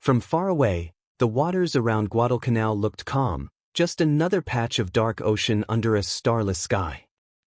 From far away, the waters around Guadalcanal looked calm, just another patch of dark ocean under a starless sky.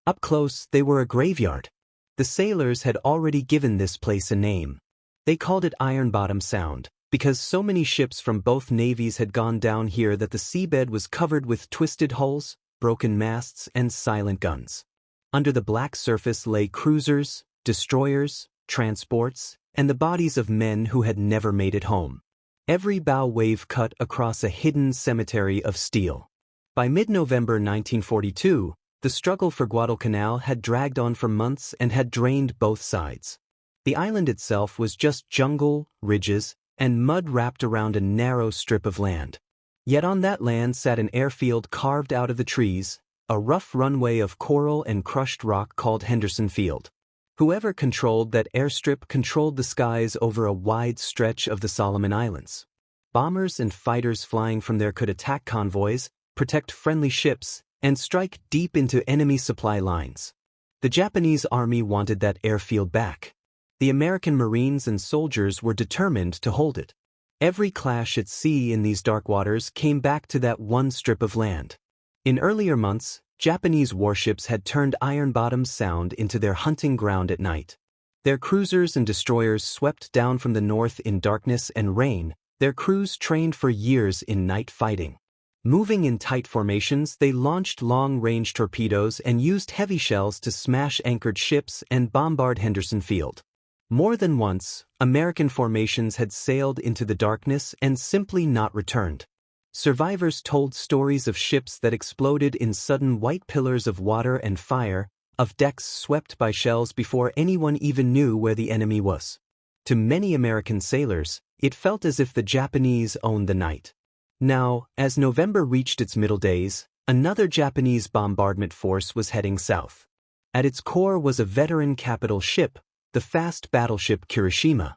Up close, they were a graveyard. The sailors had already given this place a name. They called it Iron Bottom Sound, because so many ships from both navies had gone down here that the seabed was covered with twisted hulls, broken masts, and silent guns. Under the black surface lay cruisers, destroyers, transports, and the bodies of men who had never made it home. Every bow wave cut across a hidden cemetery of steel. By mid-November 1942, the struggle for Guadalcanal had dragged on for months and had drained both sides. The island itself was just jungle, ridges, and mud wrapped around a narrow strip of land. Yet on that land sat an airfield carved out of the trees, a rough runway of coral and crushed rock called Henderson Field. Whoever controlled that airstrip controlled the skies over a wide stretch of the Solomon Islands. Bombers and fighters flying from there could attack convoys, protect friendly ships, and strike deep into enemy supply lines. The Japanese army wanted that airfield back. The American Marines and soldiers were determined to hold it. Every clash at sea in these dark waters came back to that one strip of land. In earlier months, Japanese warships had turned Iron Bottom Sound into their hunting ground at night. Their cruisers and destroyers swept down from the north in darkness and rain, their crews trained for years in night fighting. Moving in tight formations, they launched long-range torpedoes and used heavy shells to smash anchored ships and bombard Henderson Field. More than once, American formations had sailed into the darkness and simply not returned. Survivors told stories of ships that exploded in sudden white pillars of water and fire, of decks swept by shells before anyone even knew where the enemy was. To many American sailors, it felt as if the Japanese owned the night. Now, as November reached its middle days, another Japanese bombardment force was heading south. At its core was a veteran capital ship, the fast battleship Kirishima.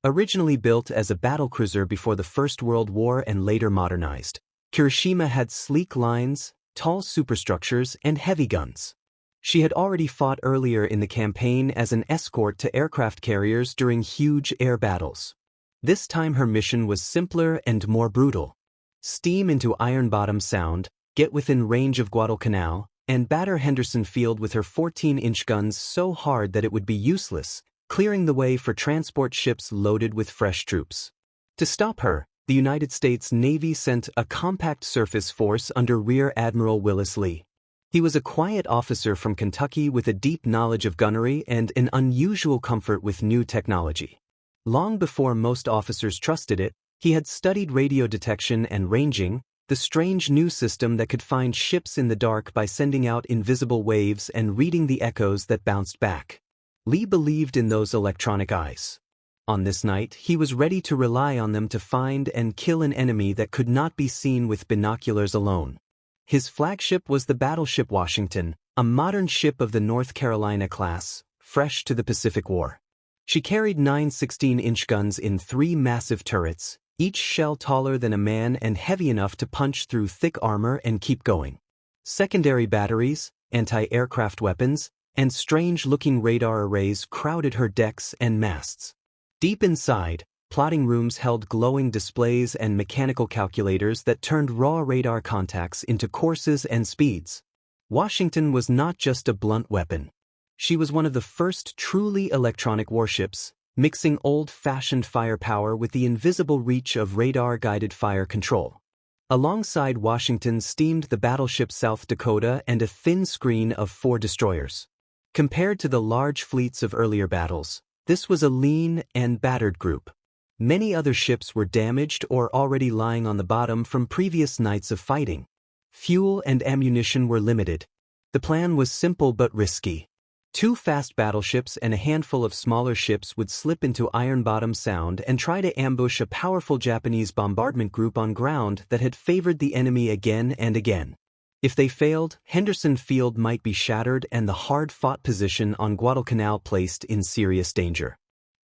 Originally built as a battlecruiser before the First World War and later modernized, Kirishima had sleek lines, tall superstructures, and heavy guns. She had already fought earlier in the campaign as an escort to aircraft carriers during huge air battles. This time her mission was simpler and more brutal. Steam into Iron Bottom Sound, get within range of Guadalcanal, and batter Henderson Field with her 14-inch guns so hard that it would be useless, clearing the way for transport ships loaded with fresh troops. To stop her, the United States Navy sent a compact surface force under Rear Admiral Willis Lee. He was a quiet officer from Kentucky with a deep knowledge of gunnery and an unusual comfort with new technology. Long before most officers trusted it, he had studied radio detection and ranging, the strange new system that could find ships in the dark by sending out invisible waves and reading the echoes that bounced back. Lee believed in those electronic eyes. On this night, he was ready to rely on them to find and kill an enemy that could not be seen with binoculars alone. His flagship was the Battleship Washington, a modern ship of the North Carolina class, fresh to the Pacific War. She carried 9 16-inch guns in 3 massive turrets, each shell taller than a man and heavy enough to punch through thick armor and keep going. Secondary batteries, anti-aircraft weapons, and strange-looking radar arrays crowded her decks and masts. Deep inside, plotting rooms held glowing displays and mechanical calculators that turned raw radar contacts into courses and speeds. Washington was not just a blunt weapon. She was one of the first truly electronic warships, mixing old-fashioned firepower with the invisible reach of radar-guided fire control. Alongside Washington steamed the battleship South Dakota and a thin screen of 4 destroyers. Compared to the large fleets of earlier battles, this was a lean and battered group. Many other ships were damaged or already lying on the bottom from previous nights of fighting. Fuel and ammunition were limited. The plan was simple but risky. 2 fast battleships and a handful of smaller ships would slip into Iron Bottom Sound and try to ambush a powerful Japanese bombardment group on ground that had favored the enemy again and again. If they failed, Henderson Field might be shattered and the hard-fought position on Guadalcanal placed in serious danger.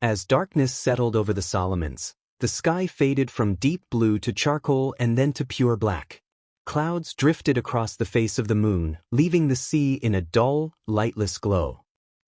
As darkness settled over the Solomons, the sky faded from deep blue to charcoal and then to pure black. Clouds drifted across the face of the moon, leaving the sea in a dull, lightless glow.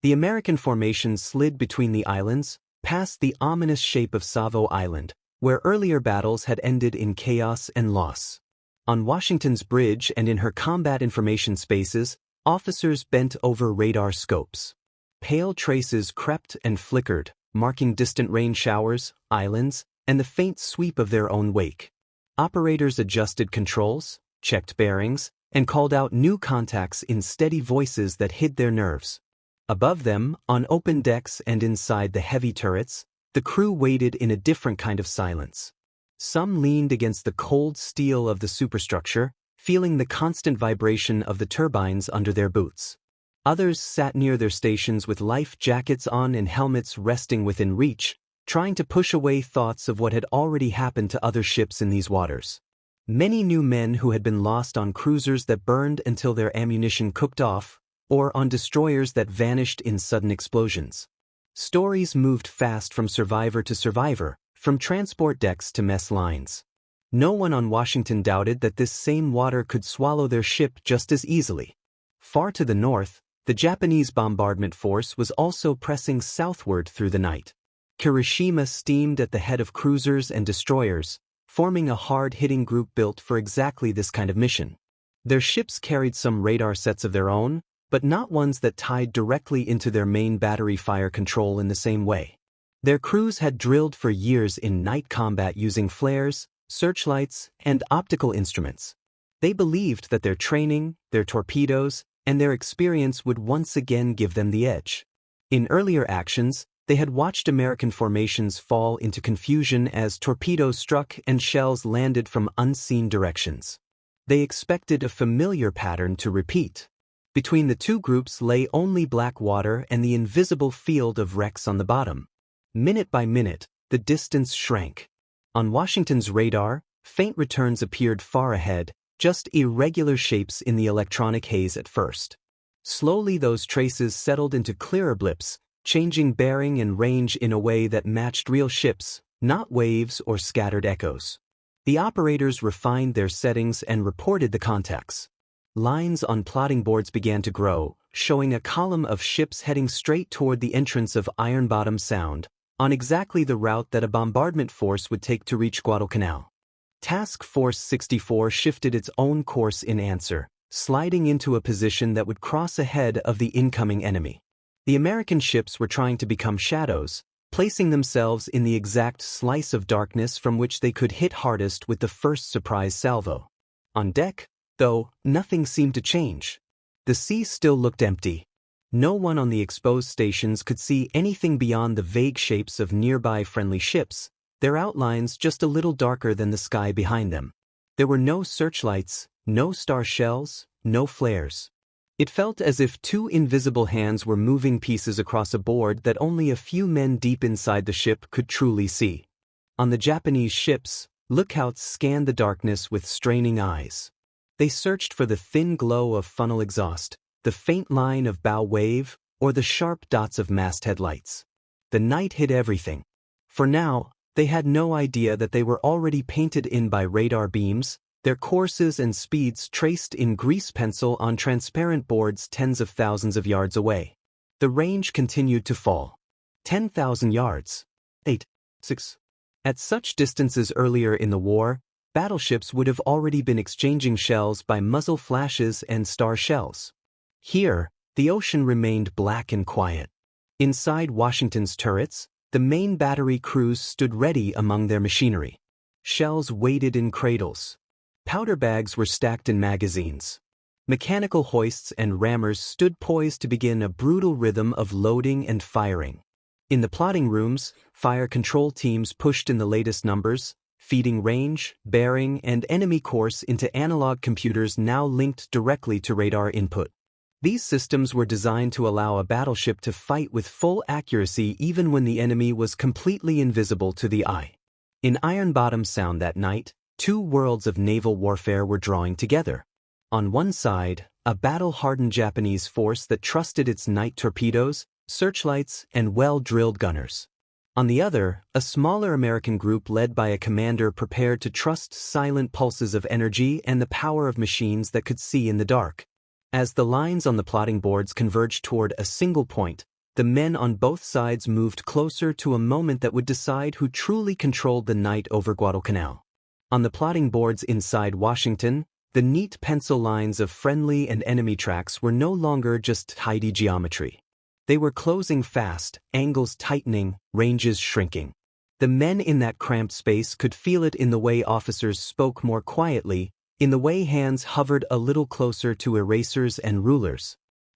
The American formation slid between the islands, past the ominous shape of Savo Island, where earlier battles had ended in chaos and loss. On Washington's bridge and in her combat information spaces, officers bent over radar scopes. Pale traces crept and flickered, marking distant rain showers, islands, and the faint sweep of their own wake. Operators adjusted controls, checked bearings, and called out new contacts in steady voices that hid their nerves. Above them, on open decks and inside the heavy turrets, the crew waited in a different kind of silence. Some leaned against the cold steel of the superstructure, feeling the constant vibration of the turbines under their boots. Others sat near their stations with life jackets on and helmets resting within reach, trying to push away thoughts of what had already happened to other ships in these waters. Many knew men who had been lost on cruisers that burned until their ammunition cooked off, or on destroyers that vanished in sudden explosions. Stories moved fast from survivor to survivor, from transport decks to mess lines. No one on Washington doubted that this same water could swallow their ship just as easily. Far to the north, the Japanese bombardment force was also pressing southward through the night. Kirishima steamed at the head of cruisers and destroyers, forming a hard-hitting group built for exactly this kind of mission. Their ships carried some radar sets of their own, but not ones that tied directly into their main battery fire control in the same way. Their crews had drilled for years in night combat using flares, searchlights, and optical instruments. They believed that their training, their torpedoes, and their experience would once again give them the edge. In earlier actions, they had watched American formations fall into confusion as torpedoes struck and shells landed from unseen directions. They expected a familiar pattern to repeat. Between the two groups lay only black water and the invisible field of wrecks on the bottom. Minute by minute, the distance shrank. On Washington's radar, faint returns appeared far ahead, just irregular shapes in the electronic haze at first. Slowly those traces settled into clearer blips, changing bearing and range in a way that matched real ships, not waves or scattered echoes. The operators refined their settings and reported the contacts. Lines on plotting boards began to grow, showing a column of ships heading straight toward the entrance of Iron Bottom Sound, on exactly the route that a bombardment force would take to reach Guadalcanal. Task Force 64 shifted its own course in answer, sliding into a position that would cross ahead of the incoming enemy. The American ships were trying to become shadows, placing themselves in the exact slice of darkness from which they could hit hardest with the first surprise salvo. On deck, though, nothing seemed to change. The sea still looked empty. No one on the exposed stations could see anything beyond the vague shapes of nearby friendly ships, their outlines just a little darker than the sky behind them. There were no searchlights, no star shells, no flares. It felt as if two invisible hands were moving pieces across a board that only a few men deep inside the ship could truly see. On the Japanese ships, lookouts scanned the darkness with straining eyes. They searched for the thin glow of funnel exhaust, the faint line of bow wave, or the sharp dots of masthead lights. The night hid everything. For now, they had no idea that they were already painted in by radar beams, their courses and speeds traced in grease pencil on transparent boards tens of thousands of yards away. The range continued to fall. 10,000 yards. 8, 6. At such distances earlier in the war, battleships would have already been exchanging shells by muzzle flashes and star shells. Here, the ocean remained black and quiet. Inside Washington's turrets, the main battery crews stood ready among their machinery. Shells waited in cradles. Powder bags were stacked in magazines. Mechanical hoists and rammers stood poised to begin a brutal rhythm of loading and firing. In the plotting rooms, fire control teams pushed in the latest numbers, feeding range, bearing, and enemy course into analog computers now linked directly to radar input. These systems were designed to allow a battleship to fight with full accuracy even when the enemy was completely invisible to the eye. In Iron Bottom Sound that night, two worlds of naval warfare were drawing together. On one side, a battle-hardened Japanese force that trusted its night torpedoes, searchlights, and well-drilled gunners. On the other, a smaller American group led by a commander prepared to trust silent pulses of energy and the power of machines that could see in the dark. As the lines on the plotting boards converged toward a single point, The men on both sides moved closer to a moment that would decide who truly controlled the night over Guadalcanal. On the plotting boards inside Washington, the neat pencil lines of friendly and enemy tracks were no longer just tidy geometry. They were closing fast, angles tightening, ranges shrinking. The men in that cramped space could feel it in the way officers spoke more quietly, in the way hands hovered a little closer to erasers and rulers.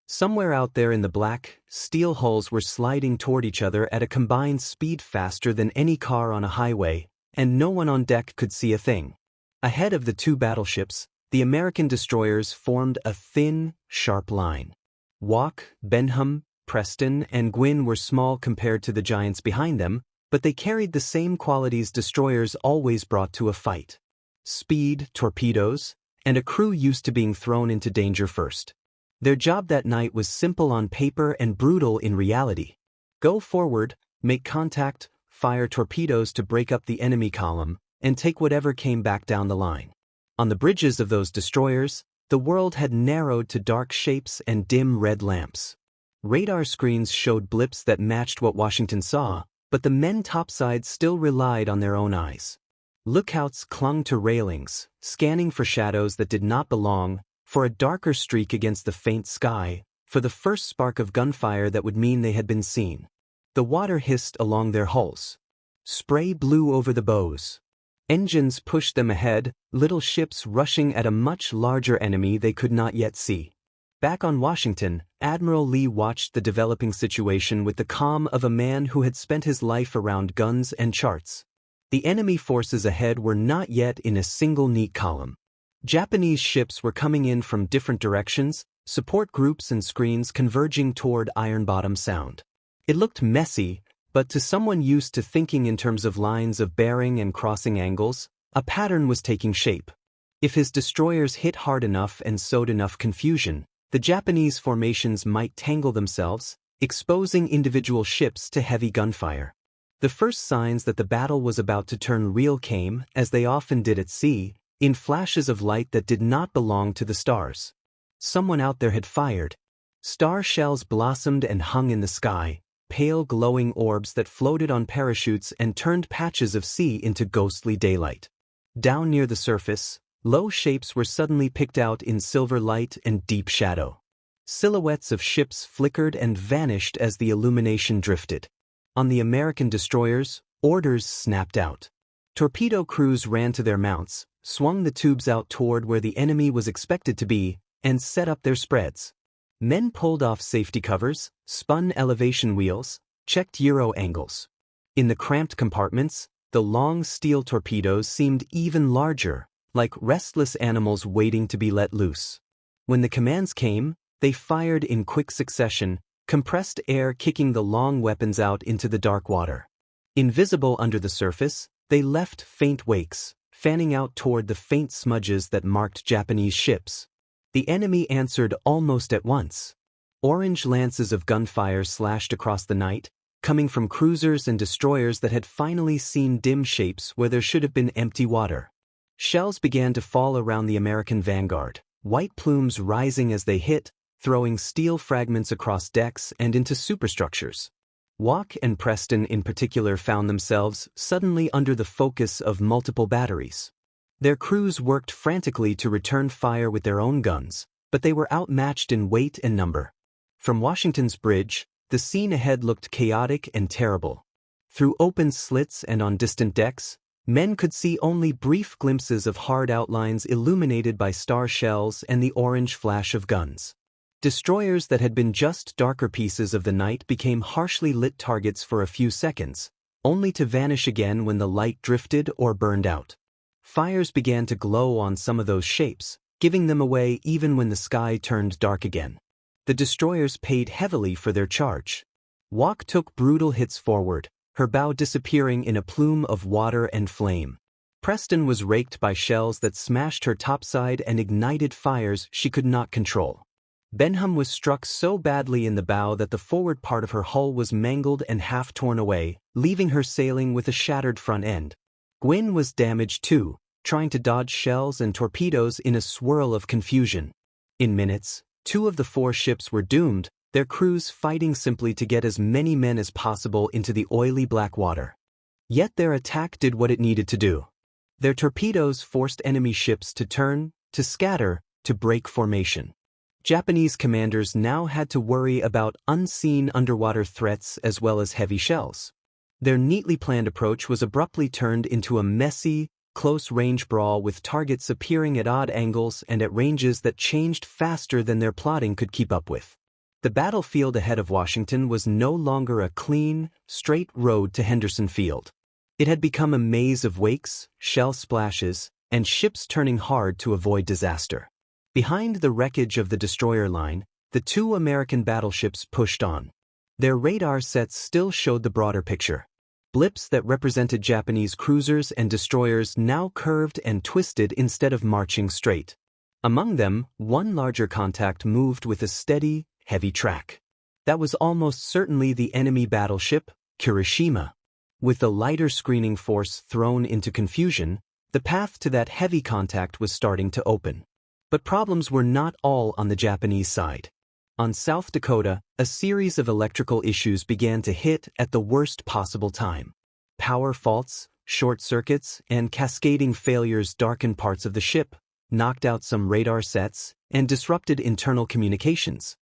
Somewhere out there in the black, steel hulls were sliding toward each other at a combined speed faster than any car on a highway, and no one on deck could see a thing. Ahead of the two battleships, the American destroyers formed a thin, sharp line. Walk, Benham, Preston, and Gwynn were small compared to the giants behind them, but they carried the same qualities destroyers always brought to a fight. Speed, torpedoes, and a crew used to being thrown into danger first. Their job that night was simple on paper and brutal in reality. Go forward, make contact, fire torpedoes to break up the enemy column, and take whatever came back down the line. On the bridges of those destroyers, the world had narrowed to dark shapes and dim red lamps. Radar screens showed blips that matched what Washington saw, but the men topside still relied on their own eyes. Lookouts clung to railings, scanning for shadows that did not belong, for a darker streak against the faint sky, for the first spark of gunfire that would mean they had been seen. The water hissed along their hulls. Spray blew over the bows. Engines pushed them ahead, little ships rushing at a much larger enemy they could not yet see. Back on Washington, Admiral Lee watched the developing situation with the calm of a man who had spent his life around guns and charts. The enemy forces ahead were not yet in a single neat column. Japanese ships were coming in from different directions, support groups and screens converging toward Iron Bottom Sound. It looked messy, but to someone used to thinking in terms of lines of bearing and crossing angles, a pattern was taking shape. If his destroyers hit hard enough and sowed enough confusion, the Japanese formations might tangle themselves, exposing individual ships to heavy gunfire. The first signs that the battle was about to turn real came, as they often did at sea, in flashes of light that did not belong to the stars. Someone out there had fired. Star shells blossomed and hung in the sky, pale glowing orbs that floated on parachutes and turned patches of sea into ghostly daylight. Down near the surface, low shapes were suddenly picked out in silver light and deep shadow. Silhouettes of ships flickered and vanished as the illumination drifted. On the American destroyers, orders snapped out. Torpedo crews ran to their mounts, swung the tubes out toward where the enemy was expected to be, and set up their spreads. Men pulled off safety covers, spun elevation wheels, checked gyro angles. In the cramped compartments, the long steel torpedoes seemed even larger, like restless animals waiting to be let loose. When the commands came, they fired in quick succession, compressed air kicking the long weapons out into the dark water. Invisible under the surface, they left faint wakes, fanning out toward the faint smudges that marked Japanese ships. The enemy answered almost at once. Orange lances of gunfire slashed across the night, coming from cruisers and destroyers that had finally seen dim shapes where there should have been empty water. Shells began to fall around the American vanguard, white plumes rising as they hit, throwing steel fragments across decks and into superstructures. Walk and Preston in particular found themselves suddenly under the focus of multiple batteries. Their crews worked frantically to return fire with their own guns, but they were outmatched in weight and number. From Washington's bridge, the scene ahead looked chaotic and terrible. Through open slits and on distant decks, men could see only brief glimpses of hard outlines illuminated by star shells and the orange flash of guns. Destroyers that had been just darker pieces of the night became harshly lit targets for a few seconds, only to vanish again when the light drifted or burned out. Fires began to glow on some of those shapes, giving them away even when the sky turned dark again. The destroyers paid heavily for their charge. Walk took brutal hits forward, her bow disappearing in a plume of water and flame. Preston was raked by shells that smashed her topside and ignited fires she could not control. Benham was struck so badly in the bow that the forward part of her hull was mangled and half torn away, leaving her sailing with a shattered front end. Gwynn was damaged too, trying to dodge shells and torpedoes in a swirl of confusion. In minutes, 2 of the 4 ships were doomed, their crews fighting simply to get as many men as possible into the oily black water. Yet their attack did what it needed to do. Their torpedoes forced enemy ships to turn, to scatter, to break formation. Japanese commanders now had to worry about unseen underwater threats as well as heavy shells. Their neatly planned approach was abruptly turned into a messy, close-range brawl with targets appearing at odd angles and at ranges that changed faster than their plotting could keep up with. The battlefield ahead of Washington was no longer a clean, straight road to Henderson Field. It had become a maze of wakes, shell splashes, and ships turning hard to avoid disaster. Behind the wreckage of the destroyer line, the two American battleships pushed on. Their radar sets still showed the broader picture. Blips that represented Japanese cruisers and destroyers now curved and twisted instead of marching straight. Among them, one larger contact moved with a steady, heavy track. That was almost certainly the enemy battleship, Kirishima. With the lighter screening force thrown into confusion, the path to that heavy contact was starting to open. But problems were not all on the Japanese side. On South Dakota, a series of electrical issues began to hit at the worst possible time. Power faults, short circuits, and cascading failures darkened parts of the ship, knocked out some radar sets, and disrupted internal communications.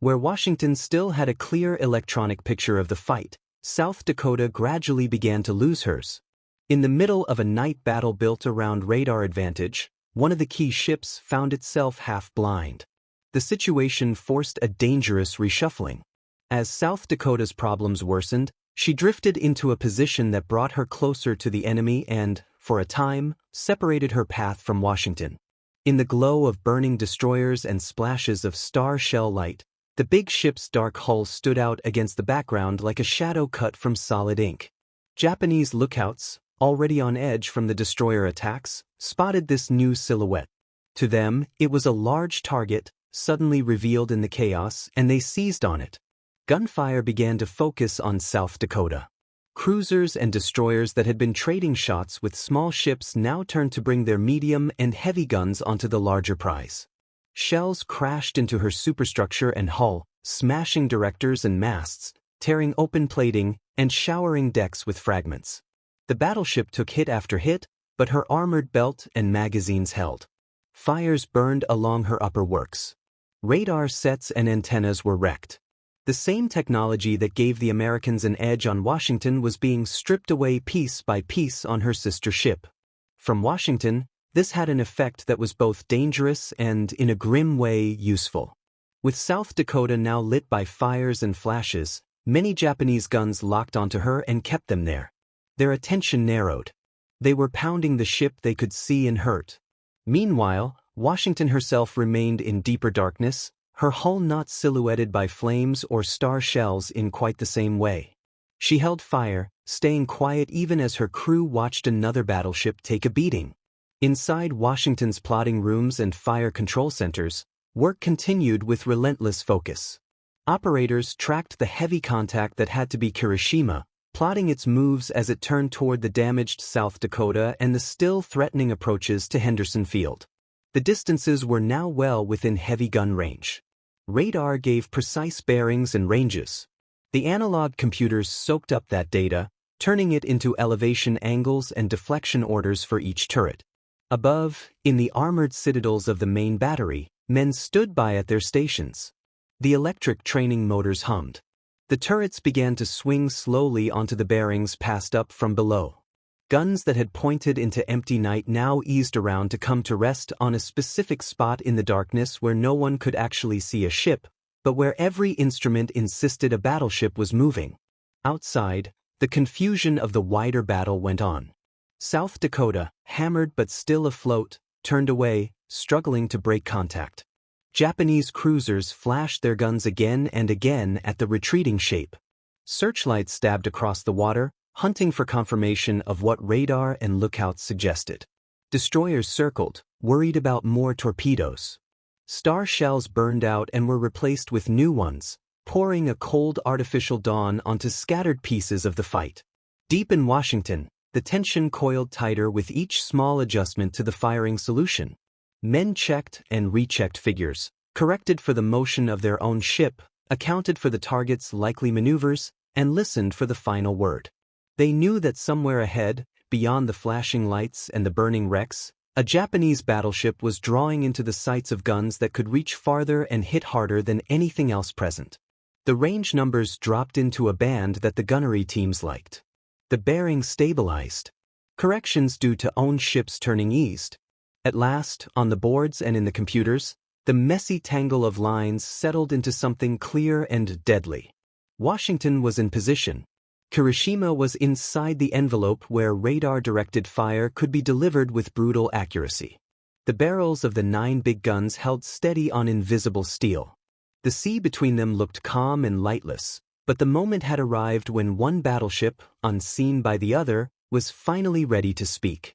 Where Washington still had a clear electronic picture of the fight, South Dakota gradually began to lose hers. In the middle of a night battle built around radar advantage, one of the key ships found itself half blind. The situation forced a dangerous reshuffling. As South Dakota's problems worsened, she drifted into a position that brought her closer to the enemy and, for a time, separated her path from Washington. In the glow of burning destroyers and splashes of star shell light, the big ship's dark hull stood out against the background like a shadow cut from solid ink. Japanese lookouts, already on edge from the destroyer attacks, spotted this new silhouette. To them, it was a large target, suddenly revealed in the chaos, and they seized on it. Gunfire began to focus on South Dakota. Cruisers and destroyers that had been trading shots with small ships now turned to bring their medium and heavy guns onto the larger prize. Shells crashed into her superstructure and hull, smashing directors and masts, tearing open plating, and showering decks with fragments. The battleship took hit after hit, but her armored belt and magazines held. Fires burned along her upper works. Radar sets and antennas were wrecked. The same technology that gave the Americans an edge on Washington was being stripped away piece by piece on her sister ship. From Washington, this had an effect that was both dangerous and, in a grim way, useful. With South Dakota now lit by fires and flashes, many Japanese guns locked onto her and kept them there. Their attention narrowed. They were pounding the ship they could see and hurt. Meanwhile, Washington herself remained in deeper darkness, her hull not silhouetted by flames or star shells in quite the same way. She held fire, staying quiet even as her crew watched another battleship take a beating. Inside Washington's plotting rooms and fire control centers, work continued with relentless focus. Operators tracked the heavy contact that had to be Kirishima, plotting its moves as it turned toward the damaged South Dakota and the still threatening approaches to Henderson Field. The distances were now well within heavy gun range. Radar gave precise bearings and ranges. The analog computers soaked up that data, turning it into elevation angles and deflection orders for each turret. Above, in the armored citadels of the main battery, men stood by at their stations. The electric training motors hummed. The turrets began to swing slowly onto the bearings passed up from below. Guns that had pointed into empty night now eased around to come to rest on a specific spot in the darkness where no one could actually see a ship, but where every instrument insisted a battleship was moving. Outside, the confusion of the wider battle went on. South Dakota, hammered but still afloat, turned away, struggling to break contact. Japanese cruisers flashed their guns again and again at the retreating shape. Searchlights stabbed across the water, hunting for confirmation of what radar and lookouts suggested. Destroyers circled, worried about more torpedoes. Star shells burned out and were replaced with new ones, pouring a cold artificial dawn onto scattered pieces of the fight. Deep in Washington, the tension coiled tighter with each small adjustment to the firing solution. Men checked and rechecked figures, corrected for the motion of their own ship, accounted for the target's likely maneuvers, and listened for the final word. They knew that somewhere ahead, beyond the flashing lights and the burning wrecks, a Japanese battleship was drawing into the sights of guns that could reach farther and hit harder than anything else present. The range numbers dropped into a band that the gunnery teams liked. The bearing stabilized. Corrections due to own ships turning east. At last, on the boards and in the computers, the messy tangle of lines settled into something clear and deadly. Washington was in position. Hiroshima was inside the envelope where radar-directed fire could be delivered with brutal accuracy. The barrels of the 9 big guns held steady on invisible steel. The sea between them looked calm and lightless, but the moment had arrived when one battleship, unseen by the other, was finally ready to speak.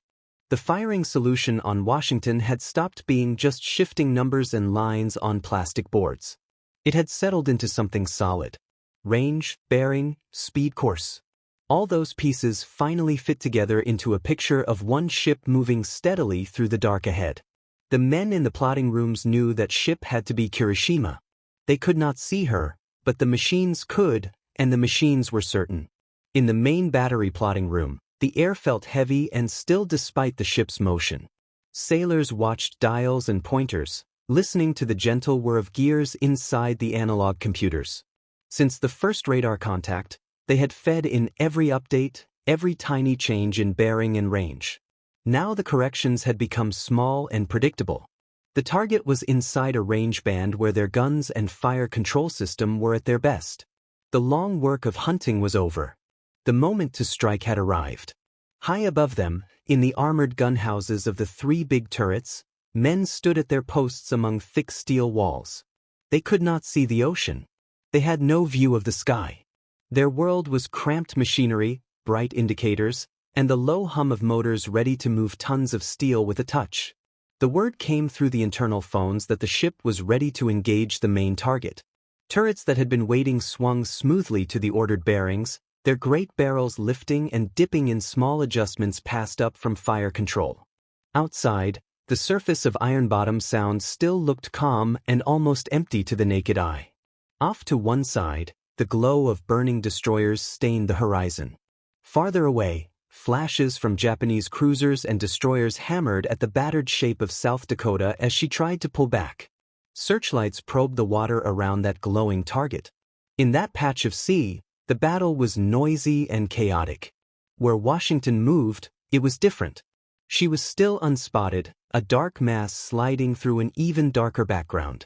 The firing solution on Washington had stopped being just shifting numbers and lines on plastic boards. It had settled into something solid. Range, bearing, speed, course. All those pieces finally fit together into a picture of one ship moving steadily through the dark ahead. The men in the plotting rooms knew that ship had to be Hiroshima. They could not see her, but the machines could, and the machines were certain. In the main battery plotting room, the air felt heavy and still despite the ship's motion. Sailors watched dials and pointers, listening to the gentle whir of gears inside the analog computers. Since the first radar contact, they had fed in every update, every tiny change in bearing and range. Now the corrections had become small and predictable. The target was inside a range band where their guns and fire control system were at their best. The long work of hunting was over. The moment to strike had arrived. High above them, in the armored gun houses of the 3 big turrets, men stood at their posts among thick steel walls. They could not see the ocean. They had no view of the sky. Their world was cramped machinery, bright indicators, and the low hum of motors ready to move tons of steel with a touch. The word came through the internal phones that the ship was ready to engage the main target. Turrets that had been waiting swung smoothly to the ordered bearings, their great barrels lifting and dipping in small adjustments passed up from fire control. Outside, the surface of Iron Bottom Sound still looked calm and almost empty to the naked eye. Off to one side, the glow of burning destroyers stained the horizon. Farther away, flashes from Japanese cruisers and destroyers hammered at the battered shape of South Dakota as she tried to pull back. Searchlights probed the water around that glowing target. In that patch of sea, the battle was noisy and chaotic. Where Washington moved, it was different. She was still unspotted, a dark mass sliding through an even darker background.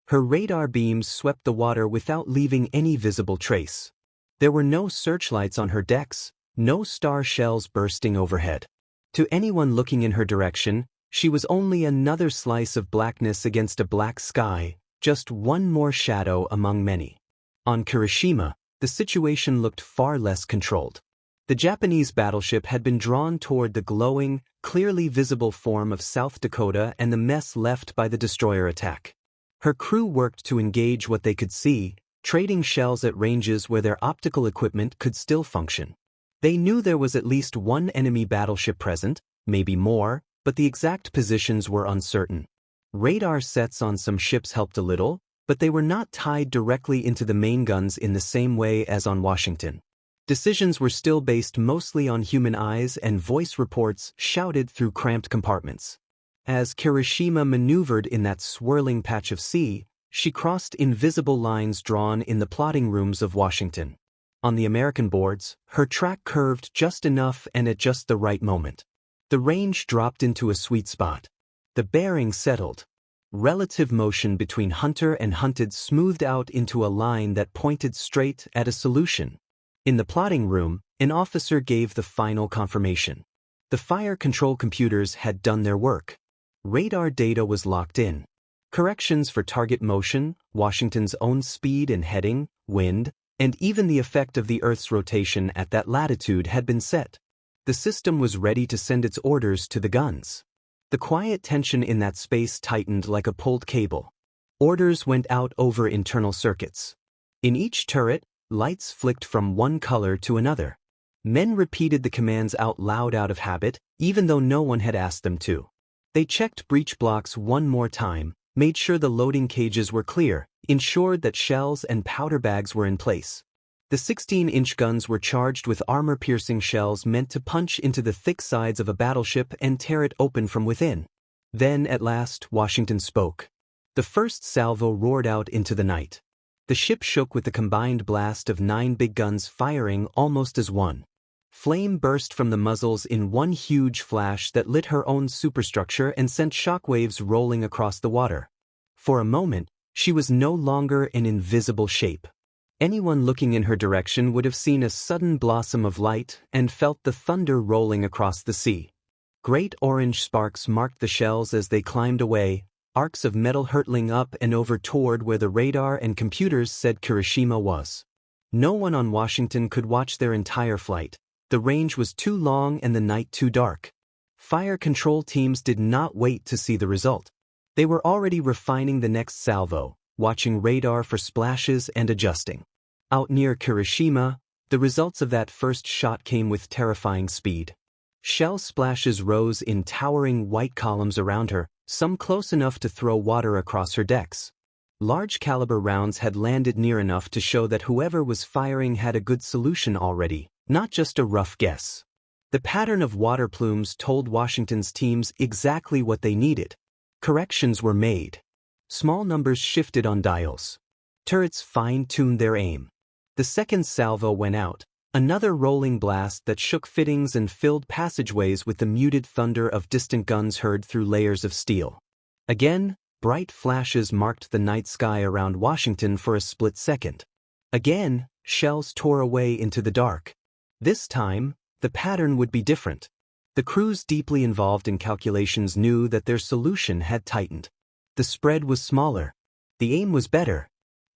Her radar beams swept the water without leaving any visible trace. There were no searchlights on her decks, no star shells bursting overhead. To anyone looking in her direction, she was only another slice of blackness against a black sky, just one more shadow among many. On Hiroshima, the situation looked far less controlled. The Japanese battleship had been drawn toward the glowing, clearly visible form of South Dakota and the mess left by the destroyer attack. Her crew worked to engage what they could see, trading shells at ranges where their optical equipment could still function. They knew there was at least one enemy battleship present, maybe more, but the exact positions were uncertain. Radar sets on some ships helped a little, but they were not tied directly into the main guns in the same way as on Washington. Decisions were still based mostly on human eyes and voice reports shouted through cramped compartments. As Hiroshima maneuvered in that swirling patch of sea, she crossed invisible lines drawn in the plotting rooms of Washington. On the American boards, her track curved just enough and at just the right moment. The range dropped into a sweet spot. The bearing settled. Relative motion between hunter and hunted smoothed out into a line that pointed straight at a solution. In the plotting room, an officer gave the final confirmation. The fire control computers had done their work. Radar data was locked in. Corrections for target motion, Washington's own speed and heading, wind, and even the effect of the Earth's rotation at that latitude had been set. The system was ready to send its orders to the guns. The quiet tension in that space tightened like a pulled cable. Orders went out over internal circuits. In each turret, lights flicked from one color to another. Men repeated the commands out loud out of habit, even though no one had asked them to. They checked breach blocks one more time, made sure the loading cages were clear, ensured that shells and powder bags were in place. The 16-inch guns were charged with armor-piercing shells meant to punch into the thick sides of a battleship and tear it open from within. Then, at last, Washington spoke. The first salvo roared out into the night. The ship shook with the combined blast of 9 big guns firing almost as one. Flame burst from the muzzles in one huge flash that lit her own superstructure and sent shockwaves rolling across the water. For a moment, she was no longer an invisible shape. Anyone looking in her direction would have seen a sudden blossom of light and felt the thunder rolling across the sea. Great orange sparks marked the shells as they climbed away, arcs of metal hurtling up and over toward where the radar and computers said Hiroshima was. No one on Washington could watch their entire flight. The range was too long and the night too dark. Fire control teams did not wait to see the result. They were already refining the next salvo, watching radar for splashes and adjusting. Out near Hiroshima, the results of that first shot came with terrifying speed. Shell splashes rose in towering white columns around her, some close enough to throw water across her decks. Large-caliber rounds had landed near enough to show that whoever was firing had a good solution already, not just a rough guess. The pattern of water plumes told Washington's teams exactly what they needed. Corrections were made. Small numbers shifted on dials. Turrets fine-tuned their aim. The second salvo went out, another rolling blast that shook fittings and filled passageways with the muted thunder of distant guns heard through layers of steel. Again, bright flashes marked the night sky around Washington for a split second. Again, shells tore away into the dark. This time, the pattern would be different. The crews deeply involved in calculations knew that their solution had tightened. The spread was smaller. The aim was better.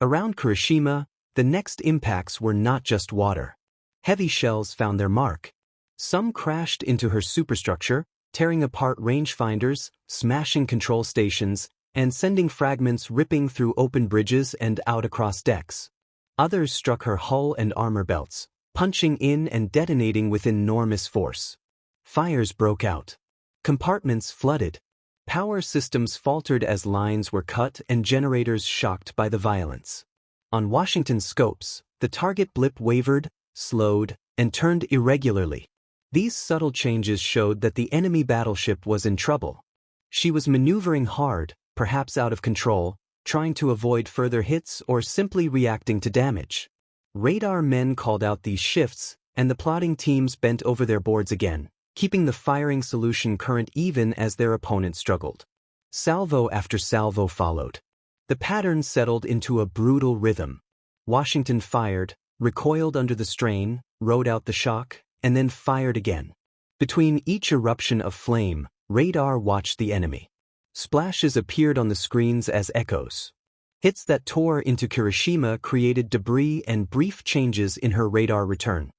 Around Hiroshima, the next impacts were not just water. Heavy shells found their mark. Some crashed into her superstructure, tearing apart rangefinders, smashing control stations, and sending fragments ripping through open bridges and out across decks. Others struck her hull and armor belts, punching in and detonating with enormous force. Fires broke out. Compartments flooded. Power systems faltered as lines were cut and generators shocked by the violence. On Washington's scopes, the target blip wavered, slowed, and turned irregularly. These subtle changes showed that the enemy battleship was in trouble. She was maneuvering hard, perhaps out of control, trying to avoid further hits or simply reacting to damage. Radar men called out these shifts, and the plotting teams bent over their boards again, keeping the firing solution current even as their opponent struggled. Salvo after salvo followed. The pattern settled into a brutal rhythm. Washington fired, recoiled under the strain, rode out the shock, and then fired again. Between each eruption of flame, radar watched the enemy. Splashes appeared on the screens as echoes. Hits that tore into Hiroshima created debris and brief changes in her radar return.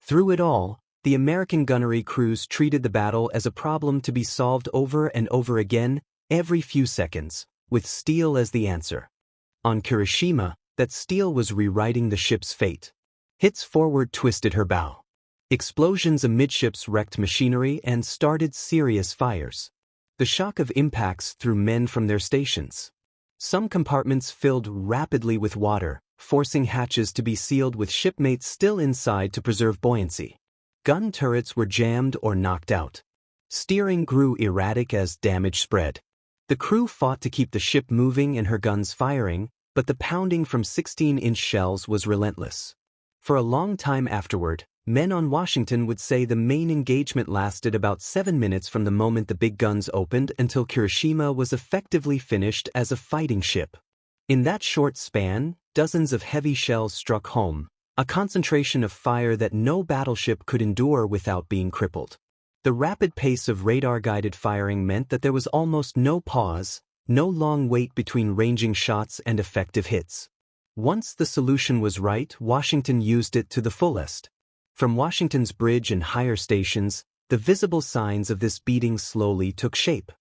Through it all, the American gunnery crews treated the battle as a problem to be solved over and over again, every few seconds, with steel as the answer. On Hiroshima, that steel was rewriting the ship's fate. Hits forward twisted her bow. Explosions amidships wrecked machinery and started serious fires. The shock of impacts threw men from their stations. Some compartments filled rapidly with water, forcing hatches to be sealed with shipmates still inside to preserve buoyancy. Gun turrets were jammed or knocked out. Steering grew erratic as damage spread. The crew fought to keep the ship moving and her guns firing, but the pounding from 16-inch shells was relentless. For a long time afterward, men on Washington would say the main engagement lasted about 7 minutes from the moment the big guns opened until Hiroshima was effectively finished as a fighting ship. In that short span, dozens of heavy shells struck home, a concentration of fire that no battleship could endure without being crippled. The rapid pace of radar-guided firing meant that there was almost no pause, no long wait between ranging shots and effective hits. Once the solution was right, Washington used it to the fullest. From Washington's bridge and higher stations, the visible signs of this beating slowly took shape.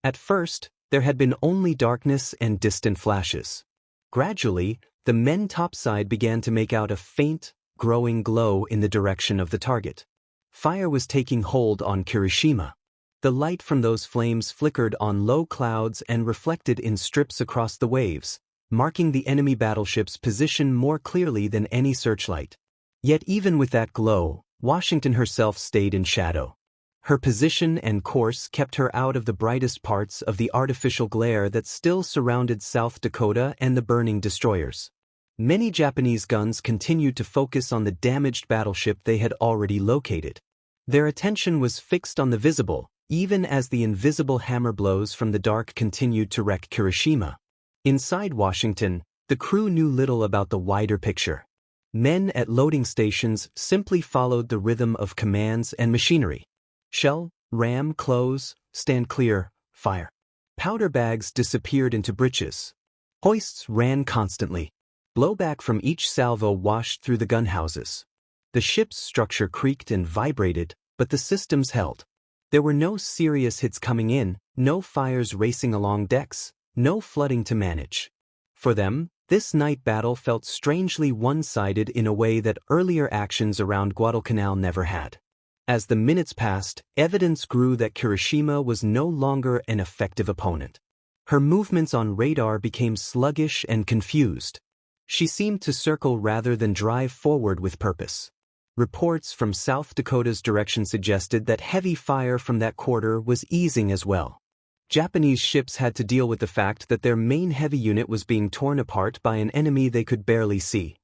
At first, there had been only darkness and distant flashes. Gradually, the men topside began to make out a faint, growing glow in the direction of the target. Fire was taking hold on Hiroshima. The light from those flames flickered on low clouds and reflected in strips across the waves, marking the enemy battleship's position more clearly than any searchlight. Yet even with that glow, Washington herself stayed in shadow. Her position and course kept her out of the brightest parts of the artificial glare that still surrounded South Dakota and the burning destroyers. Many Japanese guns continued to focus on the damaged battleship they had already located. Their attention was fixed on the visible, even as the invisible hammer blows from the dark continued to wreck Kirishima. Inside Washington, the crew knew little about the wider picture. Men at loading stations simply followed the rhythm of commands and machinery. Shell, ram, close, stand clear, fire. Powder bags disappeared into breeches. Hoists ran constantly. Blowback from each salvo washed through the gun houses. The ship's structure creaked and vibrated, but the systems held. There were no serious hits coming in, no fires racing along decks, no flooding to manage. For them, this night battle felt strangely one-sided in a way that earlier actions around Guadalcanal never had. As the minutes passed, evidence grew that Kirishima was no longer an effective opponent. Her movements on radar became sluggish and confused. She seemed to circle rather than drive forward with purpose. Reports from South Dakota's direction suggested that heavy fire from that quarter was easing as well. Japanese ships had to deal with the fact that their main heavy unit was being torn apart by an enemy they could barely see.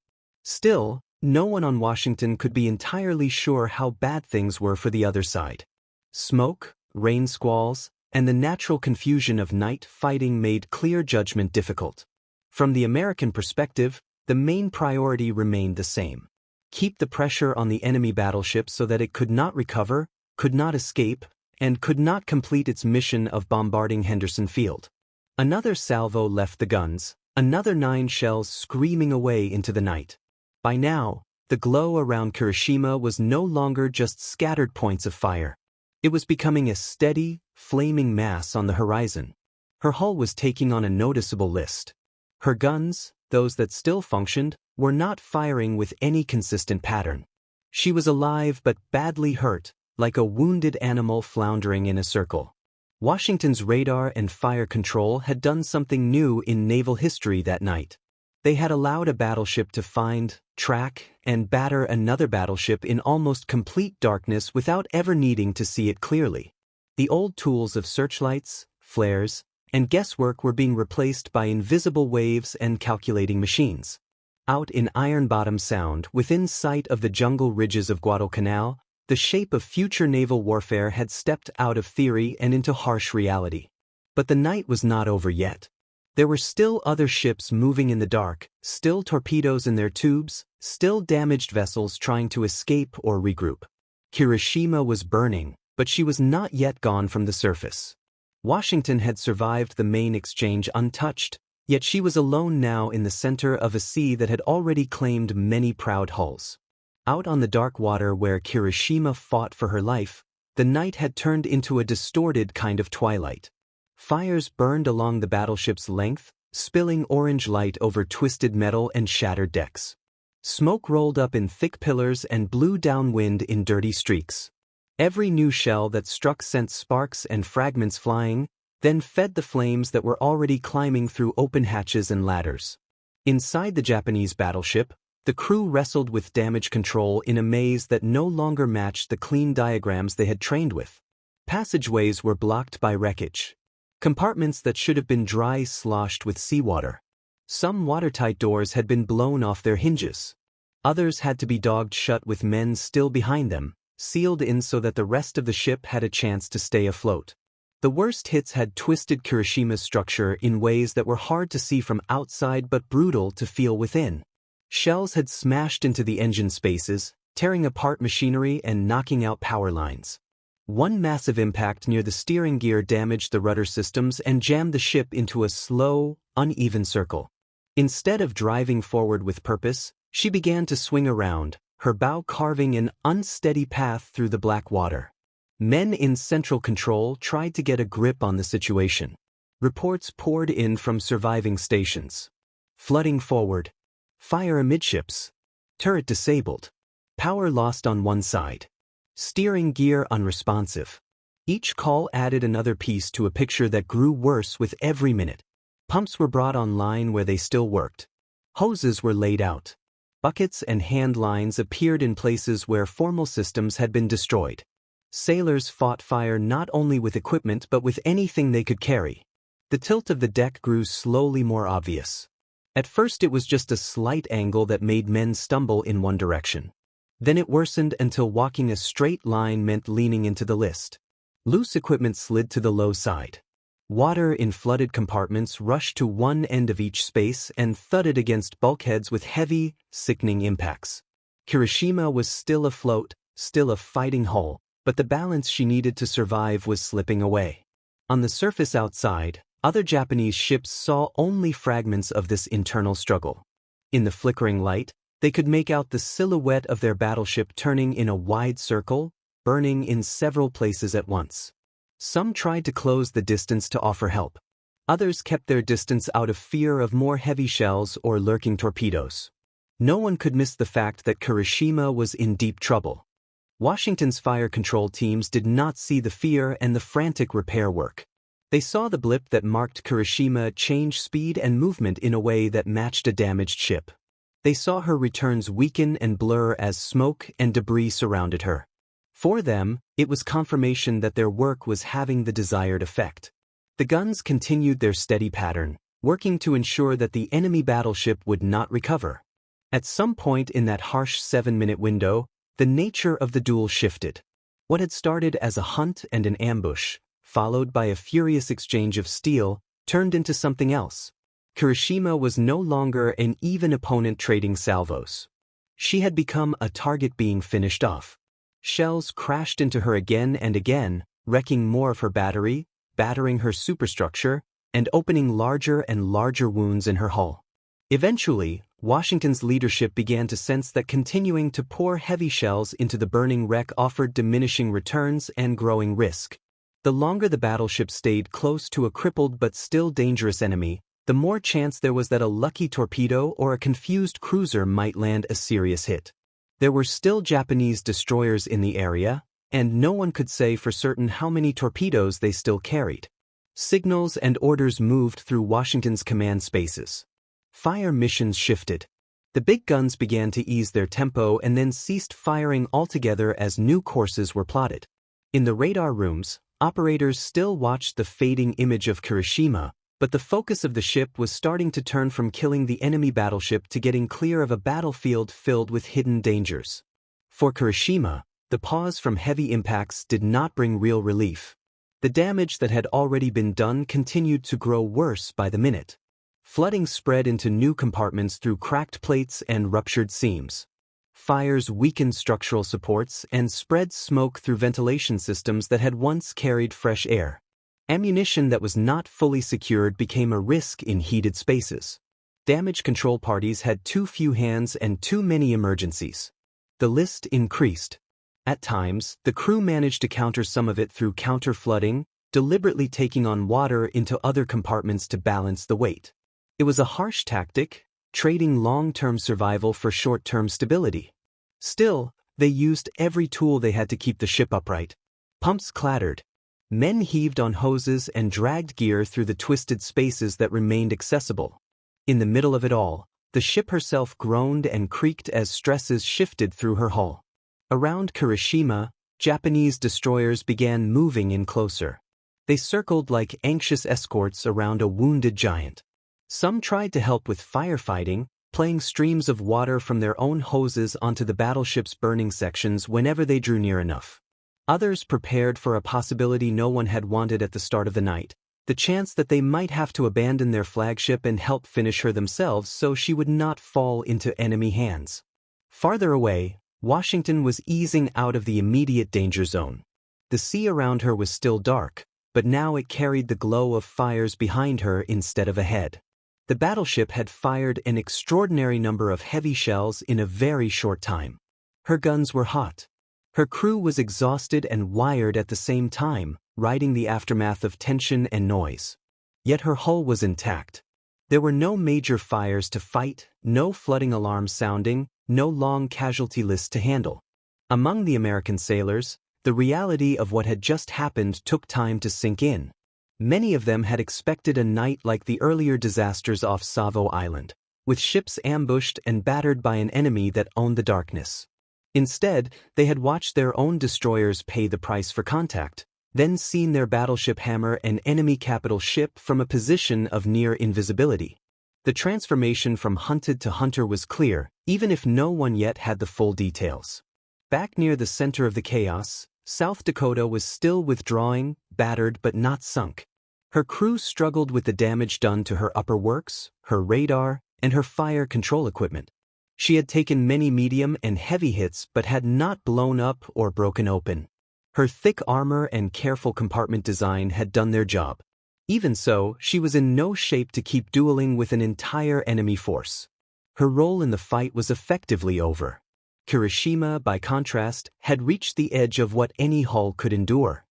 Still, no one on Washington could be entirely sure how bad things were for the other side. Smoke, rain squalls, and the natural confusion of night fighting made clear judgment difficult. From the American perspective, the main priority remained the same. Keep the pressure on the enemy battleship so that it could not recover, could not escape, and could not complete its mission of bombarding Henderson Field. Another salvo left the guns, another 9 shells screaming away into the night. By now, the glow around Kirishima was no longer just scattered points of fire. It was becoming a steady, flaming mass on the horizon. Her hull was taking on a noticeable list. Her guns, those that still functioned, were not firing with any consistent pattern. She was alive but badly hurt, like a wounded animal floundering in a circle. Washington's radar and fire control had done something new in naval history that night. They had allowed a battleship to find, track, and batter another battleship in almost complete darkness without ever needing to see it clearly. The old tools of searchlights, flares, and guesswork were being replaced by invisible waves and calculating machines. Out in Iron Bottom Sound, within sight of the jungle ridges of Guadalcanal, the shape of future naval warfare had stepped out of theory and into harsh reality. But the night was not over yet. There were still other ships moving in the dark, still torpedoes in their tubes, still damaged vessels trying to escape or regroup. Kirishima was burning, but she was not yet gone from the surface. Washington had survived the main exchange untouched, yet she was alone now in the center of a sea that had already claimed many proud hulls. Out on the dark water where Kirishima fought for her life, the night had turned into a distorted kind of twilight. Fires burned along the battleship's length, spilling orange light over twisted metal and shattered decks. Smoke rolled up in thick pillars and blew downwind in dirty streaks. Every new shell that struck sent sparks and fragments flying, then fed the flames that were already climbing through open hatches and ladders. Inside the Japanese battleship, the crew wrestled with damage control in a maze that no longer matched the clean diagrams they had trained with. Passageways were blocked by wreckage. Compartments that should have been dry sloshed with seawater. Some watertight doors had been blown off their hinges. Others had to be dogged shut with men still behind them, sealed in so that the rest of the ship had a chance to stay afloat. The worst hits had twisted Kirishima's structure in ways that were hard to see from outside but brutal to feel within. Shells had smashed into the engine spaces, tearing apart machinery and knocking out power lines. One massive impact near the steering gear damaged the rudder systems and jammed the ship into a slow, uneven circle. Instead of driving forward with purpose, she began to swing around, her bow carving an unsteady path through the black water. Men in central control tried to get a grip on the situation. Reports poured in from surviving stations. Flooding forward. Fire amidships. Turret disabled. Power lost on one side. Steering gear unresponsive. Each call added another piece to a picture that grew worse with every minute. Pumps were brought online where they still worked. Hoses were laid out. Buckets and hand lines appeared in places where formal systems had been destroyed. Sailors fought fire not only with equipment but with anything they could carry. The tilt of the deck grew slowly more obvious. At first it was just a slight angle that made men stumble in one direction. Then it worsened until walking a straight line meant leaning into the list. Loose equipment slid to the low side. Water in flooded compartments rushed to one end of each space and thudded against bulkheads with heavy, sickening impacts. Kirishima was still afloat, still a fighting hull, but the balance she needed to survive was slipping away. On the surface outside, other Japanese ships saw only fragments of this internal struggle. In the flickering light, they could make out the silhouette of their battleship turning in a wide circle, burning in several places at once. Some tried to close the distance to offer help. Others kept their distance out of fear of more heavy shells or lurking torpedoes. No one could miss the fact that Kirishima was in deep trouble. Washington's fire control teams did not see the fear and the frantic repair work. They saw the blip that marked Kirishima change speed and movement in a way that matched a damaged ship. They saw her returns weaken and blur as smoke and debris surrounded her. For them, it was confirmation that their work was having the desired effect. The guns continued their steady pattern, working to ensure that the enemy battleship would not recover. At some point in that harsh 7-minute window, the nature of the duel shifted. What had started as a hunt and an ambush, followed by a furious exchange of steel, turned into something else. Kirishima was no longer an even opponent trading salvos. She had become a target being finished off. Shells crashed into her again and again, wrecking more of her battery, battering her superstructure, and opening larger and larger wounds in her hull. Eventually, Washington's leadership began to sense that continuing to pour heavy shells into the burning wreck offered diminishing returns and growing risk. The longer the battleship stayed close to a crippled but still dangerous enemy, the more chance there was that a lucky torpedo or a confused cruiser might land a serious hit. There were still Japanese destroyers in the area, and no one could say for certain how many torpedoes they still carried. Signals and orders moved through Washington's command spaces. Fire missions shifted. The big guns began to ease their tempo and then ceased firing altogether as new courses were plotted. In the radar rooms, operators still watched the fading image of Kirishima, but the focus of the ship was starting to turn from killing the enemy battleship to getting clear of a battlefield filled with hidden dangers. For Kirishima, the pause from heavy impacts did not bring real relief. The damage that had already been done continued to grow worse by the minute. Flooding spread into new compartments through cracked plates and ruptured seams. Fires weakened structural supports and spread smoke through ventilation systems that had once carried fresh air. Ammunition that was not fully secured became a risk in heated spaces. Damage control parties had too few hands and too many emergencies. The list increased. At times, the crew managed to counter some of it through counter-flooding, deliberately taking on water into other compartments to balance the weight. It was a harsh tactic, trading long-term survival for short-term stability. Still, they used every tool they had to keep the ship upright. Pumps clattered. Men heaved on hoses and dragged gear through the twisted spaces that remained accessible. In the middle of it all, the ship herself groaned and creaked as stresses shifted through her hull. Around Kirishima, Japanese destroyers began moving in closer. They circled like anxious escorts around a wounded giant. Some tried to help with firefighting, playing streams of water from their own hoses onto the battleship's burning sections whenever they drew near enough. Others prepared for a possibility no one had wanted at the start of the night, the chance that they might have to abandon their flagship and help finish her themselves so she would not fall into enemy hands. Farther away, Washington was easing out of the immediate danger zone. The sea around her was still dark, but now it carried the glow of fires behind her instead of ahead. The battleship had fired an extraordinary number of heavy shells in a very short time. Her guns were hot. Her crew was exhausted and wired at the same time, riding the aftermath of tension and noise. Yet her hull was intact. There were no major fires to fight, no flooding alarms sounding, no long casualty lists to handle. Among the American sailors, The reality of what had just happened took time to sink in. Many of them had expected a night like the earlier disasters off Savo Island, with ships ambushed and battered by an enemy that owned the darkness. Instead, they had watched their own destroyers pay the price for contact, then seen their battleship hammer an enemy capital ship from a position of near invisibility. The transformation from hunted to hunter was clear, even if no one yet had the full details. Back near the center of the chaos, South Dakota was still withdrawing, battered but not sunk. Her crew struggled with the damage done to her upper works, her radar, and her fire control equipment. She had taken many medium and heavy hits but had not blown up or broken open. Her thick armor and careful compartment design had done their job. Even so, she was in no shape to keep dueling with an entire enemy force. Her role in the fight was effectively over. Kirishima, by contrast, had reached the edge of what any hull could endure.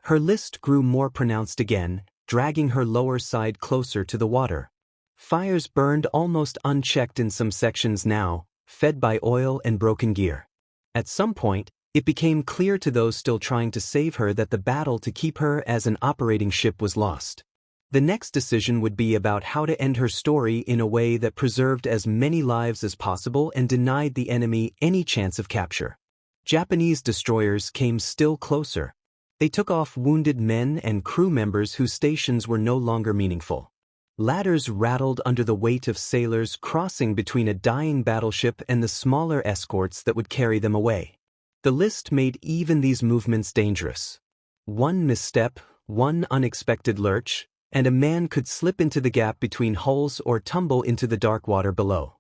Her list grew more pronounced again, dragging her lower side closer to the water. Fires burned almost unchecked in some sections now, fed by oil and broken gear. At some point, it became clear to those still trying to save her that the battle to keep her as an operating ship was lost. The next decision would be about how to end her story in a way that preserved as many lives as possible and denied the enemy any chance of capture. Japanese destroyers came still closer. They took off wounded men and crew members whose stations were no longer meaningful. Ladders rattled under the weight of sailors crossing between a dying battleship and the smaller escorts that would carry them away. The list made even these movements dangerous. One misstep, one unexpected lurch, and a man could slip into the gap between hulls or tumble into the dark water below.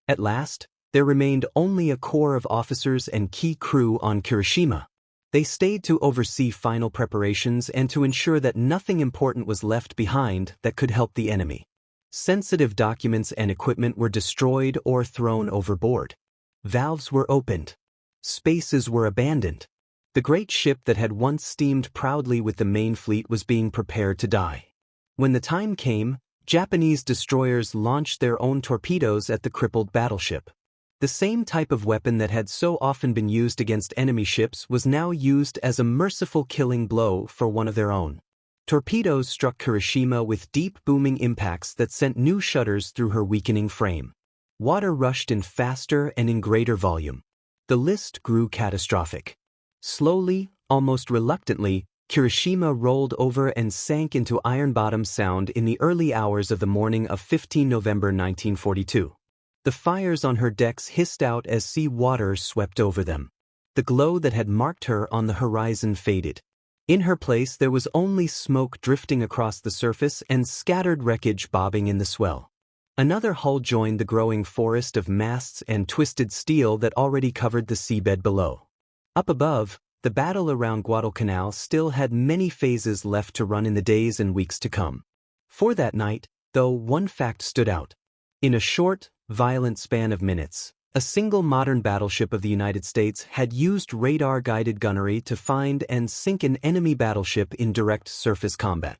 At last, there remained only a core of officers and key crew on Kirishima. They stayed to oversee final preparations and to ensure that nothing important was left behind that could help the enemy. Sensitive documents and equipment were destroyed or thrown overboard. Valves were opened. Spaces were abandoned. The great ship that had once steamed proudly with the main fleet was being prepared to die. When the time came, Japanese destroyers launched their own torpedoes at the crippled battleship. The same type of weapon that had so often been used against enemy ships was now used as a merciful killing blow for one of their own. Torpedoes struck Kirishima with deep booming impacts that sent new shudders through her weakening frame. Water rushed in faster and in greater volume. The list grew catastrophic. Slowly, almost reluctantly, Kirishima rolled over and sank into Iron Bottom Sound in the early hours of the morning of 15 November 1942. The fires on her decks hissed out as sea water swept over them. The glow that had marked her on the horizon faded. In her place there was only smoke drifting across the surface and scattered wreckage bobbing in the swell. Another hull joined the growing forest of masts and twisted steel that already covered the seabed below. Up above, the battle around Guadalcanal still had many phases left to run in the days and weeks to come. For that night, though, one fact stood out. In a short, violent span of minutes, a single modern battleship of the United States had used radar-guided gunnery to find and sink an enemy battleship in direct surface combat.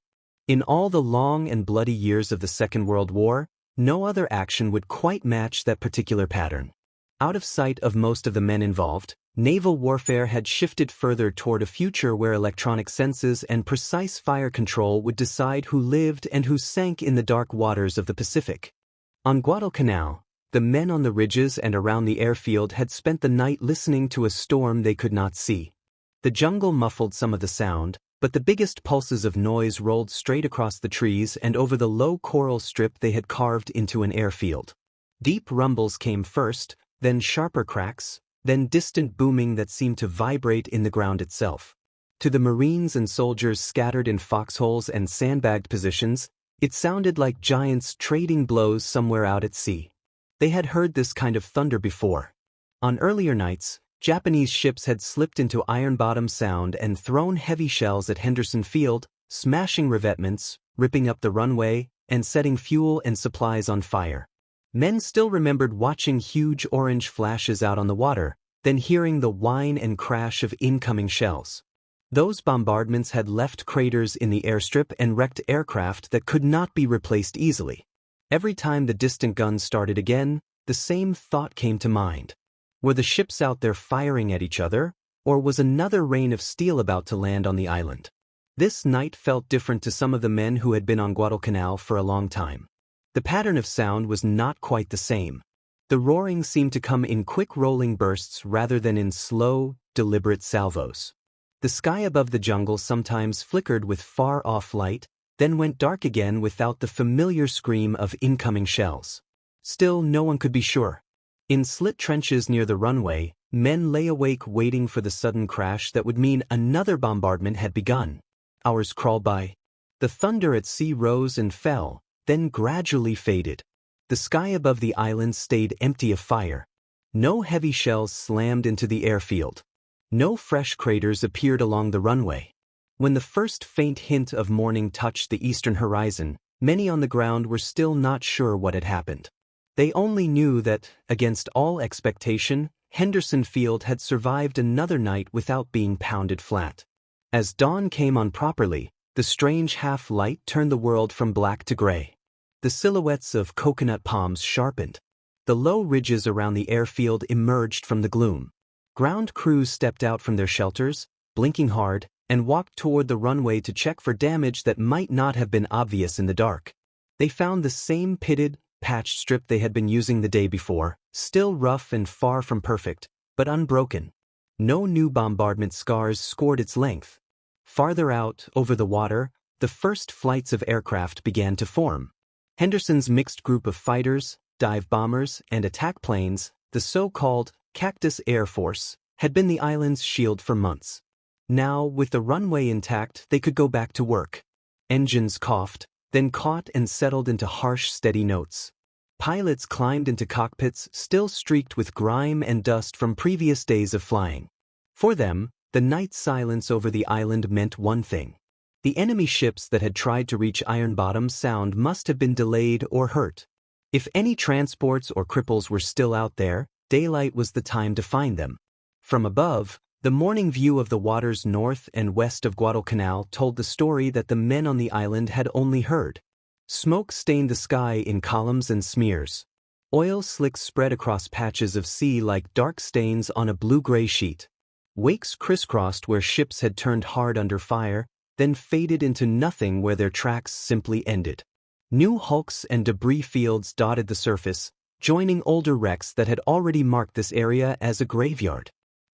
In all the long and bloody years of the Second World War, no other action would quite match that particular pattern. Out of sight of most of the men involved, naval warfare had shifted further toward a future where electronic senses and precise fire control would decide who lived and who sank in the dark waters of the Pacific. On Guadalcanal, the men on the ridges and around the airfield had spent the night listening to a storm they could not see. The jungle muffled some of the sound, but the biggest pulses of noise rolled straight across the trees and over the low coral strip they had carved into an airfield. Deep rumbles came first, then sharper cracks, then distant booming that seemed to vibrate in the ground itself. To the Marines and soldiers scattered in foxholes and sandbagged positions, it sounded like giants trading blows somewhere out at sea. They had heard this kind of thunder before. On earlier nights, Japanese ships had slipped into Iron Bottom Sound and thrown heavy shells at Henderson Field, smashing revetments, ripping up the runway, and setting fuel and supplies on fire. Men still remembered watching huge orange flashes out on the water, then hearing the whine and crash of incoming shells. Those bombardments had left craters in the airstrip and wrecked aircraft that could not be replaced easily. Every time the distant guns started again, the same thought came to mind. Were the ships out there firing at each other, Or was another rain of steel about to land on the island? This night felt different to some of the men who had been on Guadalcanal for a long time. The pattern of sound was not quite the same. The roaring seemed to come in quick rolling bursts rather than in slow, deliberate salvos. The sky above the jungle sometimes flickered with far-off light, then went dark again without the familiar scream of incoming shells. Still, no one could be sure. In slit trenches near the runway, men lay awake waiting for the sudden crash that would mean another bombardment had begun. Hours crawled by. The thunder at sea rose and fell, then gradually faded. The sky above the island stayed empty of fire. No heavy shells slammed into the airfield. No fresh craters appeared along the runway. When the first faint hint of morning touched the eastern horizon, many on the ground were still not sure what had happened. They only knew that, against all expectation, Henderson Field had survived another night without being pounded flat. As dawn came on properly, the strange half-light turned the world from black to gray. The silhouettes of coconut palms sharpened. The low ridges around the airfield emerged from the gloom. Ground crews stepped out from their shelters, blinking hard, and walked toward the runway to check for damage that might not have been obvious in the dark. They found the same pitted, patched strip they had been using the day before, still rough and far from perfect, but unbroken. No new bombardment scars scored its length. Farther out, over the water, the first flights of aircraft began to form. Henderson's mixed group of fighters, dive bombers, and attack planes, the so-called Cactus Air Force, had been the island's shield for months. Now, with the runway intact, they could go back to work. Engines coughed, then caught and settled into harsh, steady notes. Pilots climbed into cockpits still streaked with grime and dust from previous days of flying. For them, the night silence over the island meant one thing. The enemy ships that had tried to reach Iron Bottom Sound must have been delayed or hurt. If any transports or cripples were still out there, daylight was the time to find them. From above, the morning view of the waters north and west of Guadalcanal told the story that the men on the island had only heard. Smoke stained the sky in columns and smears. Oil slicks spread across patches of sea like dark stains on a blue-gray sheet. Wakes crisscrossed where ships had turned hard under fire, then faded into nothing where their tracks simply ended. New hulks and debris fields dotted the surface, joining older wrecks that had already marked this area as a graveyard.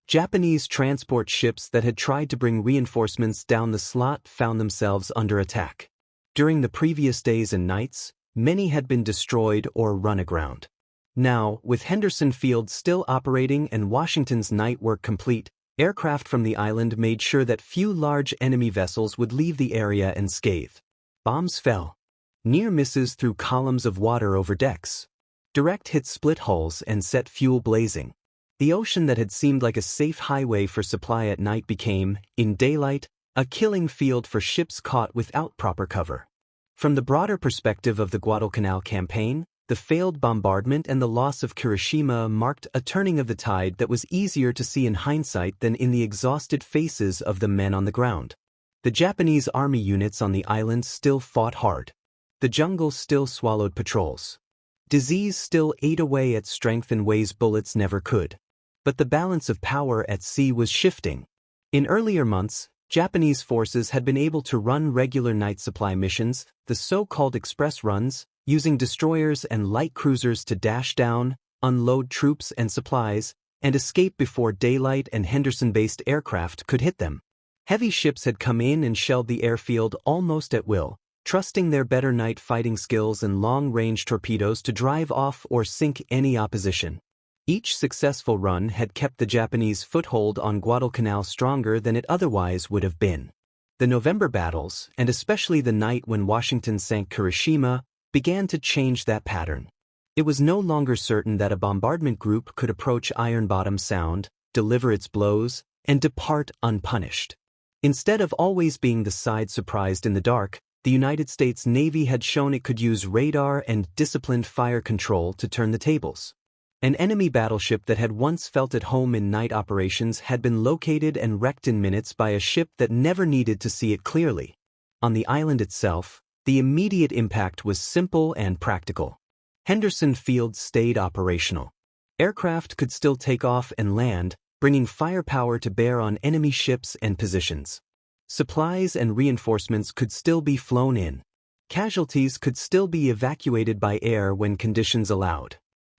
Japanese transport ships that had tried to bring reinforcements down the slot found themselves under attack. During the previous days and nights, many had been destroyed or run aground. Now, with Henderson Field still operating and Washington's night work complete, aircraft from the island made sure that few large enemy vessels would leave the area unscathed. Bombs fell. Near misses threw columns of water over decks. Direct hits split hulls and set fuel blazing. The ocean that had seemed like a safe highway for supply at night became, in daylight, a killing field for ships caught without proper cover. From the broader perspective of the Guadalcanal campaign, the failed bombardment and the loss of Hiroshima marked a turning of the tide that was easier to see in hindsight than in the exhausted faces of the men on the ground. The Japanese army units on the island still fought hard. The jungle still swallowed patrols. Disease still ate away at strength in ways bullets never could. But the balance of power at sea was shifting. In earlier months, Japanese forces had been able to run regular night supply missions, the so-called express runs, using destroyers and light cruisers to dash down, unload troops and supplies, and escape before daylight and Henderson-based aircraft could hit them. Heavy ships had come in and shelled the airfield almost at will, trusting their better night fighting skills and long-range torpedoes to drive off or sink any opposition. Each successful run had kept the Japanese foothold on Guadalcanal stronger than it otherwise would have been. The November battles, and especially the night when Washington sank Hiroshima, began to change that pattern. It was no longer certain that a bombardment group could approach Iron Bottom Sound, deliver its blows, and depart unpunished. Instead of always being the side surprised in the dark, the United States Navy had shown it could use radar and disciplined fire control to turn the tables. An enemy battleship that had once felt at home in night operations had been located and wrecked in minutes by a ship that never needed to see it clearly. On the island itself, the immediate impact was simple and practical. Henderson Field stayed operational. Aircraft could still take off and land, bringing firepower to bear on enemy ships and positions. Supplies and reinforcements could still be flown in. Casualties could still be evacuated by air when conditions allowed.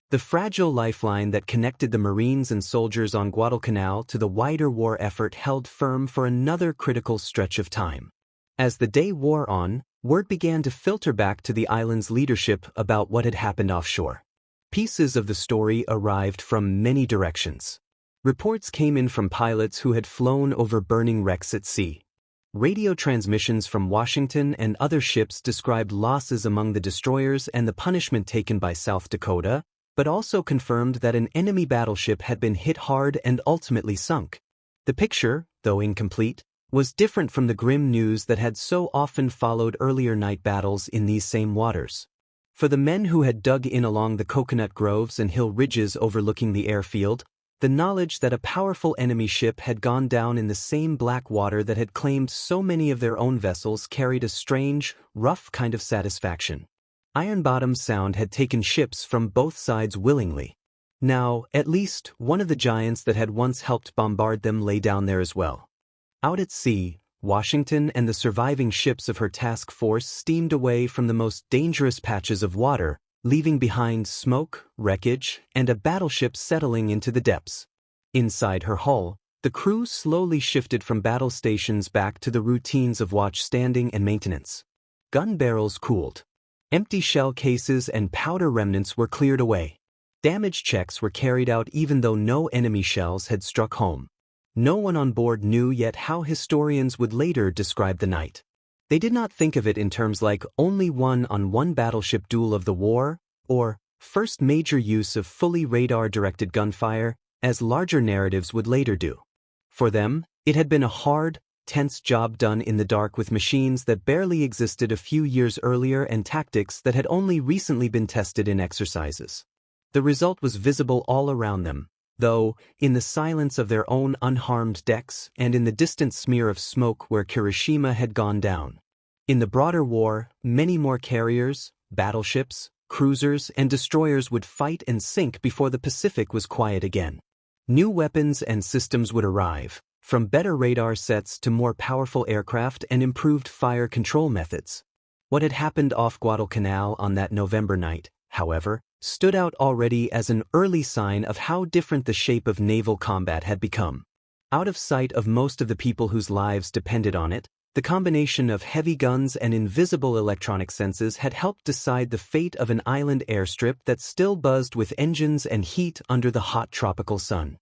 The fragile lifeline that connected the Marines and soldiers on Guadalcanal to the wider war effort held firm for another critical stretch of time. As the day wore on, word began to filter back to the island's leadership about what had happened offshore. Pieces of the story arrived from many directions. Reports came in from pilots who had flown over burning wrecks at sea. Radio transmissions from Washington and other ships described losses among the destroyers and the punishment taken by South Dakota, but also confirmed that an enemy battleship had been hit hard and ultimately sunk. The picture, though incomplete, was different from the grim news that had so often followed earlier night battles in these same waters. For the men who had dug in along the coconut groves and hill ridges overlooking the airfield, the knowledge that a powerful enemy ship had gone down in the same black water that had claimed so many of their own vessels carried a strange, rough kind of satisfaction. Iron Bottom's Sound had taken ships from both sides willingly. Now, at least, one of the giants that had once helped bombard them lay down there as well. Out at sea, Washington and the surviving ships of her task force steamed away from the most dangerous patches of water, leaving behind smoke, wreckage, and a battleship settling into the depths. Inside her hull, the crew slowly shifted from battle stations back to the routines of watch standing and maintenance. Gun barrels cooled. Empty shell cases and powder remnants were cleared away. Damage checks were carried out even though no enemy shells had struck home. No one on board knew yet how historians would later describe the night. They did not think of it in terms like only one-on-one battleship duel of the war, or first major use of fully radar-directed gunfire, as larger narratives would later do. For them, it had been a hard, tense job done in the dark with machines that barely existed a few years earlier and tactics that had only recently been tested in exercises. The result was visible all around them, though, in the silence of their own unharmed decks and in the distant smear of smoke where Kirishima had gone down. In the broader war, many more carriers, battleships, cruisers, and destroyers would fight and sink before the Pacific was quiet again. New weapons and systems would arrive, from better radar sets to more powerful aircraft and improved fire control methods. What had happened off Guadalcanal on that November night, however, stood out already as an early sign of how different the shape of naval combat had become. Out of sight of most of the people whose lives depended on it, the combination of heavy guns and invisible electronic senses had helped decide the fate of an island airstrip that still buzzed with engines and heat under the hot tropical sun.